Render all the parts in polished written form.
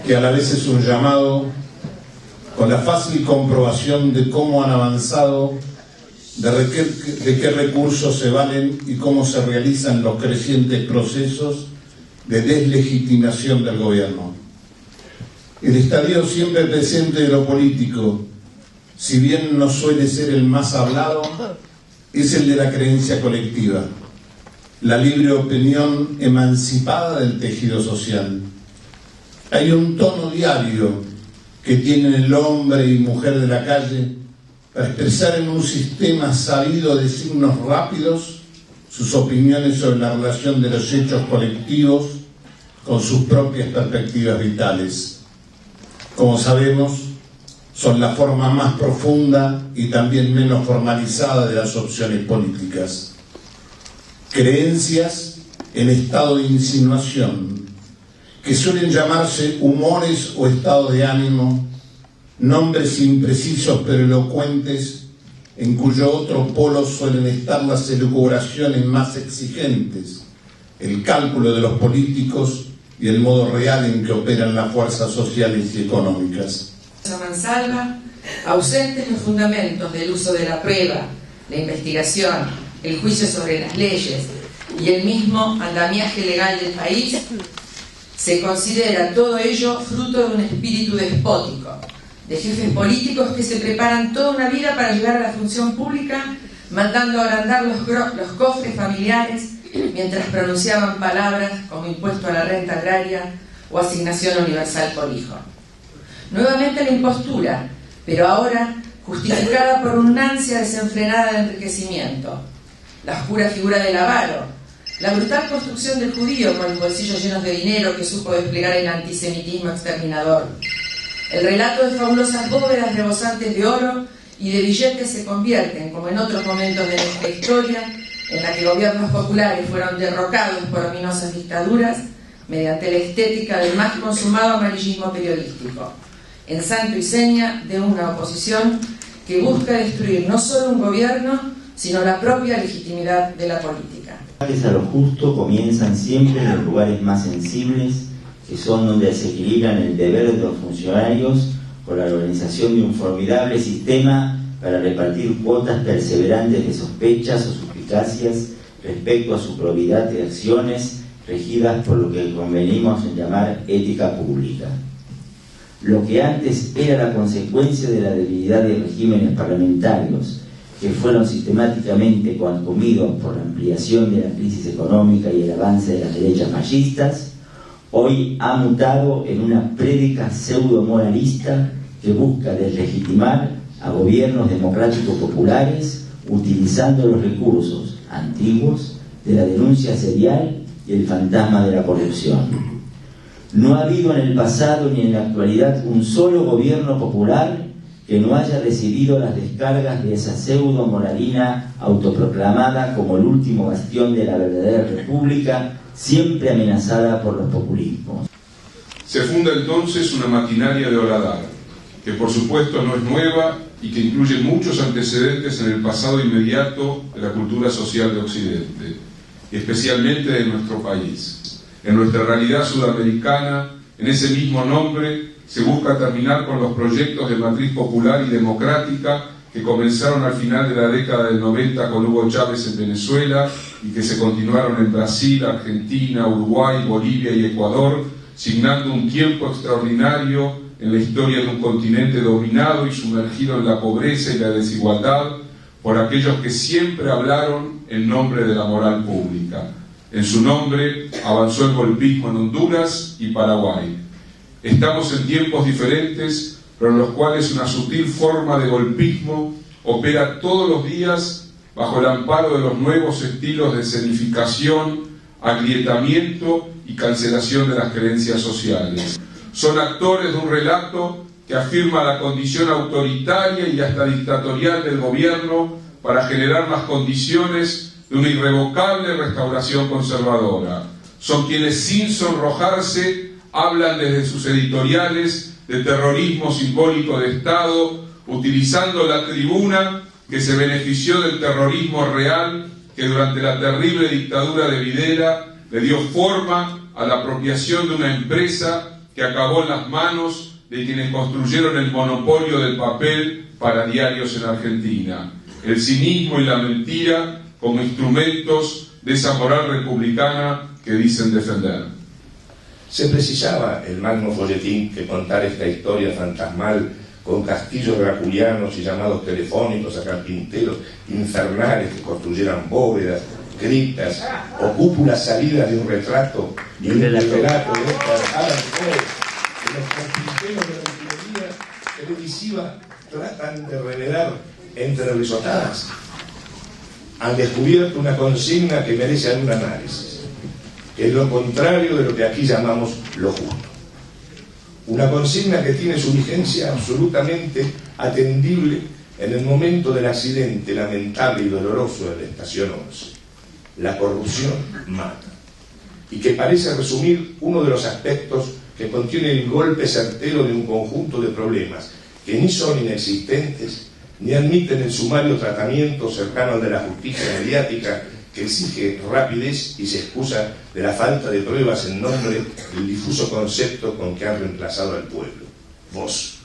que a la vez es un llamado con la fácil comprobación de cómo han avanzado, de qué recursos se valen y cómo se realizan los crecientes procesos de deslegitimación del gobierno. El estadio siempre presente de lo político, si bien no suele ser el más hablado, es el de la creencia colectiva, la libre opinión emancipada del tejido social. Hay un tono diario que tienen el hombre y mujer de la calle para expresar en un sistema sabido de signos rápidos sus opiniones sobre la relación de los hechos colectivos con sus propias perspectivas vitales. Como sabemos, son la forma más profunda y también menos formalizada de las opciones políticas. Creencias en estado de insinuación, que suelen llamarse humores o estado de ánimo, nombres imprecisos pero elocuentes, en cuyo otro polo suelen estar las elucubraciones más exigentes, el cálculo de los políticos y el modo real en que operan las fuerzas sociales y económicas. A mansalva, ausentes los fundamentos del uso de la prueba, la investigación, el juicio sobre las leyes y el mismo andamiaje legal del país, se considera todo ello fruto de un espíritu despótico, de jefes políticos que se preparan toda una vida para llegar a la función pública, mandando agrandar los cofres familiares mientras pronunciaban palabras como impuesto a la renta agraria o asignación universal por hijo. Nuevamente la impostura, pero ahora justificada por una ansia desenfrenada de enriquecimiento, la oscura figura del avaro, la brutal construcción del judío con los bolsillos llenos de dinero que supo desplegar el antisemitismo exterminador. El relato de fabulosas bóvedas rebosantes de oro y de billetes se convierten, como en otros momentos de nuestra historia, en la que gobiernos populares fueron derrocados por ominosas dictaduras mediante la estética del más consumado amarillismo periodístico, en santo y seña de una oposición que busca destruir no solo un gobierno, sino la propia legitimidad de la política. A lo justo comienzan siempre en los lugares más sensibles, que son donde se equilibran el deber de los funcionarios con la organización de un formidable sistema para repartir cuotas perseverantes de sospechas o suspicacias respecto a su probidad de acciones regidas por lo que convenimos en llamar ética pública. Lo que antes era la consecuencia de la debilidad de regímenes parlamentarios que fueron sistemáticamente consumidos por la ampliación de la crisis económica y el avance de las derechas fascistas, hoy ha mutado en una prédica pseudo-moralista que busca deslegitimar a gobiernos democráticos populares utilizando los recursos antiguos de la denuncia serial y el fantasma de la corrupción. No ha habido en el pasado ni en la actualidad un solo gobierno popular que no haya recibido las descargas de esa pseudo-moralina autoproclamada como el último bastión de la verdadera república, siempre amenazada por los populismos. Se funda entonces una maquinaria de horadar, que por supuesto no es nueva y que incluye muchos antecedentes en el pasado inmediato de la cultura social de Occidente, y especialmente de nuestro país. En nuestra realidad sudamericana, en ese mismo nombre, se busca terminar con los proyectos de matriz popular y democrática que comenzaron al final de la década del 90 con Hugo Chávez en Venezuela y que se continuaron en Brasil, Argentina, Uruguay, Bolivia y Ecuador, signando un tiempo extraordinario en la historia de un continente dominado y sumergido en la pobreza y la desigualdad por aquellos que siempre hablaron en nombre de la moral pública. En su nombre avanzó el golpismo en Honduras y Paraguay. Estamos en tiempos diferentes, pero en los cuales una sutil forma de golpismo opera todos los días bajo el amparo de los nuevos estilos de escenificación, agrietamiento y cancelación de las creencias sociales. Son actores de un relato que afirma la condición autoritaria y hasta dictatorial del gobierno para generar las condiciones de una irrevocable restauración conservadora. Son quienes sin sonrojarse hablan desde sus editoriales de terrorismo simbólico de Estado, utilizando la tribuna que se benefició del terrorismo real que durante la terrible dictadura de Videla le dio forma a la apropiación de una empresa que acabó en las manos de quienes construyeron el monopolio del papel para diarios en Argentina, el cinismo y la mentira como instrumentos de esa moral republicana que dicen defender. Se precisaba el magno folletín que contara esta historia fantasmal con castillos draculianos y llamados telefónicos a carpinteros infernales que construyeran bóvedas, criptas o cúpulas salidas de un retrato y un relato de Alan Poe, que los carpinteros de la utilería televisiva tratan de revelar entre risotadas. Han descubierto una consigna que merece algún análisis, que es lo contrario de lo que aquí llamamos lo justo. Una consigna que tiene su vigencia absolutamente atendible en el momento del accidente lamentable y doloroso de la Estación 11. La corrupción mata. Y que parece resumir uno de los aspectos que contiene el golpe certero de un conjunto de problemas que ni son inexistentes, ni admiten el sumario tratamiento cercano al de la justicia mediática que exige rapidez y se excusa de la falta de pruebas en nombre del difuso concepto con que han reemplazado al pueblo. Voz.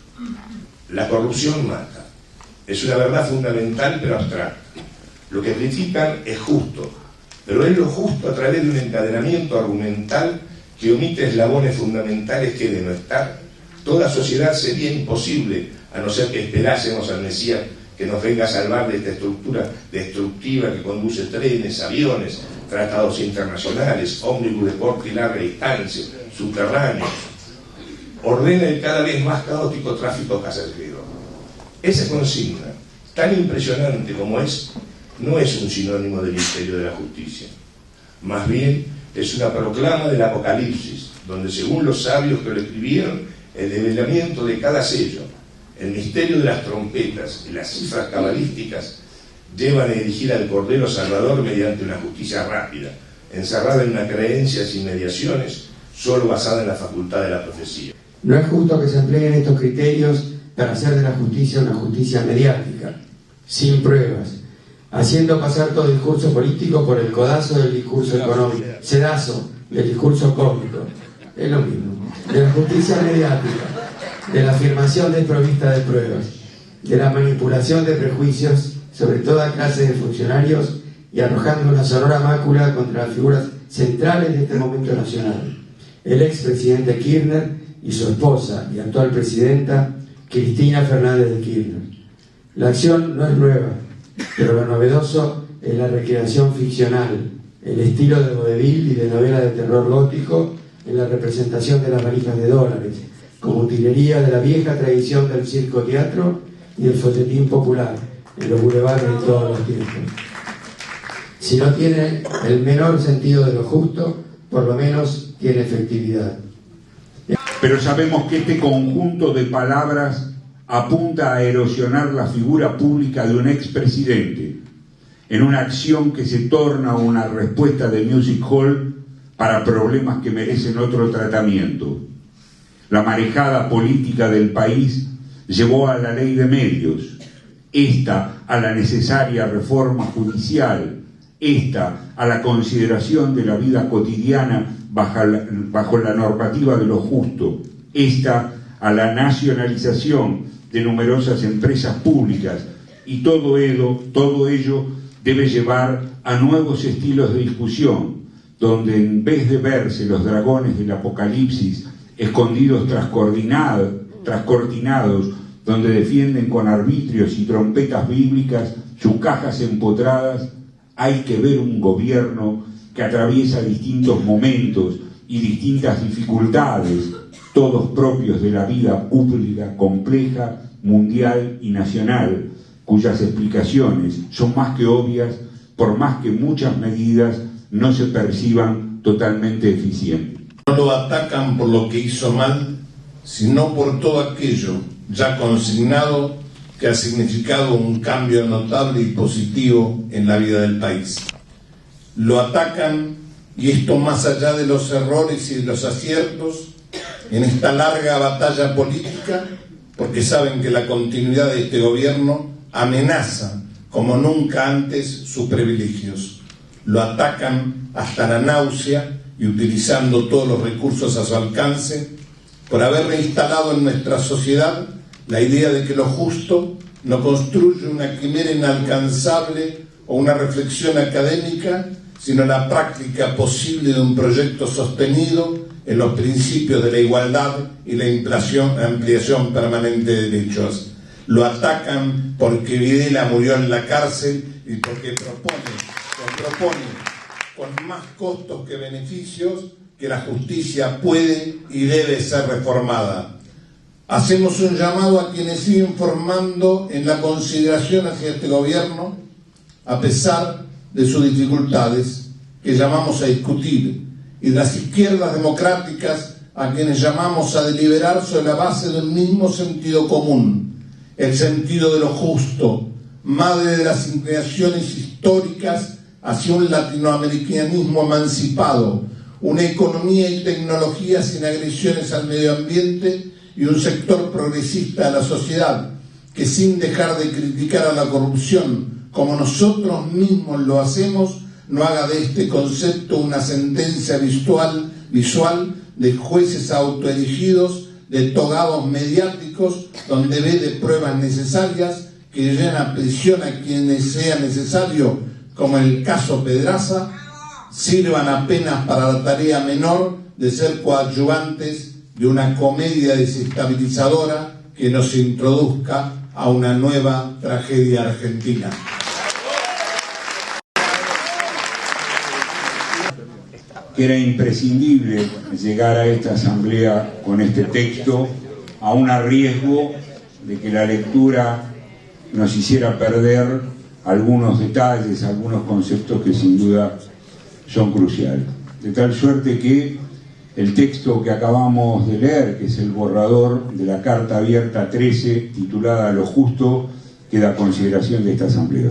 La corrupción mata. Es una verdad fundamental pero abstracta. Lo que critican es justo, pero es lo justo a través de un encadenamiento argumental que omite eslabones fundamentales que, de no estar, toda sociedad sería imposible, a no ser que esperásemos al Mesías que nos venga a salvar de esta estructura destructiva que conduce trenes, aviones, tratados internacionales, ómnibus de corta y larga distancia, subterráneos, ordena el cada vez más caótico tráfico pasajero. Esa consigna, tan impresionante como es, no es un sinónimo del misterio de la justicia. Más bien, es una proclama del Apocalipsis, donde, según los sabios que lo escribieron, el develamiento de cada sello, el misterio de las trompetas y las cifras cabalísticas llevan a dirigir al Cordero Salvador mediante una justicia rápida, encerrada en una creencia sin mediaciones, solo basada en la facultad de la profecía. No es justo que se empleen estos criterios para hacer de la justicia una justicia mediática, sin pruebas, haciendo pasar todo discurso político por el codazo del discurso económico, sedazo del discurso cómico, es lo mismo, de la justicia mediática, de la afirmación desprovista de pruebas, de la manipulación de prejuicios sobre toda clase de funcionarios y arrojando una sonora mácula contra las figuras centrales de este momento nacional, el expresidente Kirchner y su esposa y actual presidenta Cristina Fernández de Kirchner. La acción no es nueva, pero lo novedoso es la recreación ficcional, el estilo de vodevil y de novela de terror gótico en la representación de las valijas de dólares, como utilería de la vieja tradición del circo-teatro y del folletín popular en los bulevares de todos los tiempos. Si no tiene el menor sentido de lo justo, por lo menos tiene efectividad. Pero sabemos que este conjunto de palabras apunta a erosionar la figura pública de un expresidente en una acción que se torna una respuesta de music hall para problemas que merecen otro tratamiento. La marejada política del país llevó a la ley de medios, esta a la necesaria reforma judicial, esta a la consideración de la vida cotidiana bajo la normativa de lo justo, esta a la nacionalización de numerosas empresas públicas, y todo ello debe llevar a nuevos estilos de discusión, donde en vez de verse los dragones del apocalipsis escondidos tras cortinados, donde defienden con arbitrios y trompetas bíblicas sus cajas empotradas, hay que ver un gobierno que atraviesa distintos momentos y distintas dificultades, todos propios de la vida pública compleja, mundial y nacional, cuyas explicaciones son más que obvias, por más que muchas medidas no se perciban totalmente eficientes. No lo atacan por lo que hizo mal, sino por todo aquello ya consignado que ha significado un cambio notable y positivo en la vida del país. Lo atacan, y esto más allá de los errores y de los aciertos, en esta larga batalla política, porque saben que la continuidad de este gobierno amenaza como nunca antes sus privilegios. Lo atacan hasta la náusea y utilizando todos los recursos a su alcance por haber reinstalado en nuestra sociedad la idea de que lo justo no construye una quimera inalcanzable o una reflexión académica, sino la práctica posible de un proyecto sostenido en los principios de la igualdad y la ampliación permanente de derechos. Lo atacan porque Videla murió en la cárcel y porque propone con más costos que beneficios que la justicia puede y debe ser reformada. Hacemos un llamado a quienes siguen formando en la consideración hacia este gobierno, a pesar de sus dificultades, que llamamos a discutir, y de las izquierdas democráticas a quienes llamamos a deliberar sobre la base del mismo sentido común, el sentido de lo justo, madre de las inclinaciones históricas hacia un latinoamericanismo emancipado, una economía y tecnología sin agresiones al medio ambiente y un sector progresista de la sociedad que, sin dejar de criticar a la corrupción como nosotros mismos lo hacemos, no haga de este concepto una sentencia visual de jueces autoelegidos, de togados mediáticos, donde ve de pruebas necesarias que lleven a prisión a quienes sea necesario, como en el caso Pedraza, sirvan apenas para la tarea menor de ser coadyuvantes de una comedia desestabilizadora que nos introduzca a una nueva tragedia argentina. Que era imprescindible llegar a esta asamblea con este texto, aún a riesgo de que la lectura nos hiciera perder algunos detalles, algunos conceptos que sin duda son cruciales. De tal suerte que el texto que acabamos de leer, que es el borrador de la Carta Abierta 13, titulada Lo Justo, queda a consideración de esta asamblea.